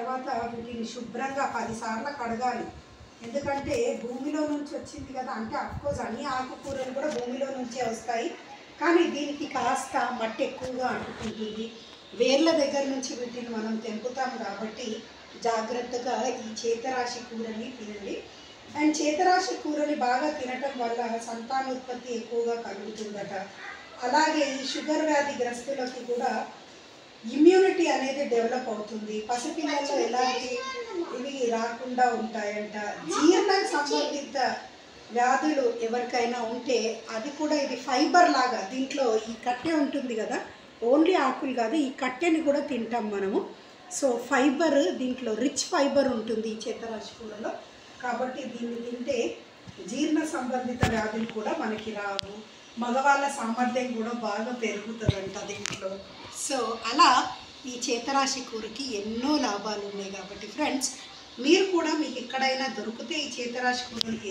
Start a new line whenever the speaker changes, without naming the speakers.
తర్వాత వీటిని శుభ్రంగా 10 సార్లు కడగాలి. ఎందుకంటే భూమిలో నుంచి వచ్చింది కదా, అంటే అఫ్కోర్స్ అన్ని ఆకుకూరలు కూడా భూమిలో నుంచే వస్తాయి, కానీ దీనికి కాస్త మట్టి ఎక్కువగా అంటుకుంటుంది. వేర్ల దగ్గర నుంచి వీటిని మనం తెంపుతాం కాబట్టి జాగ్రత్తగా ఈ చేతరాశి కూరని తినండి. అండ్ చేతరాశి కూరని బాగా తినటం వల్ల సంతానోత్పత్తి ఎక్కువగా కలుగుతుందట. అలాగే ఈ షుగర్ వ్యాధి గ్రస్తులకి కూడా ఇమ్యూనిటీ అనేది డెవలప్ అవుతుంది. పసిపిల్లల్లో ఎలాంటి ఇవి రాకుండా ఉంటాయంట. జీర్ణం సంబంధిత వ్యాధులు ఎవరికైనా ఉంటే అది కూడా ఇది ఫైబర్ లాగా, దీంట్లో ఈ కట్టె ఉంటుంది కదా, ఓన్లీ ఆకులు కాదు, ఈ కట్టెని కూడా తింటాం మనము. సో ఫైబర్ దీంట్లో రిచ్ ఫైబర్ ఉంటుంది ఈ చేతరాశి కూరలో. కాబట్టి దీన్ని తింటే జీర్ణ సంబంధిత వ్యాధులు కూడా మనకి రావు. మగవాళ్ళ సామర్థ్యం కూడా బాగా పెరుగుతుందంట దీంట్లో. సో అలా ఈ చేతరాశి కూరకి ఎన్నో లాభాలు ఉన్నాయి. కాబట్టి ఫ్రెండ్స్, మీరు కూడా మీకు ఎక్కడైనా దొరికితే ఈ చేతరాశి కూరకి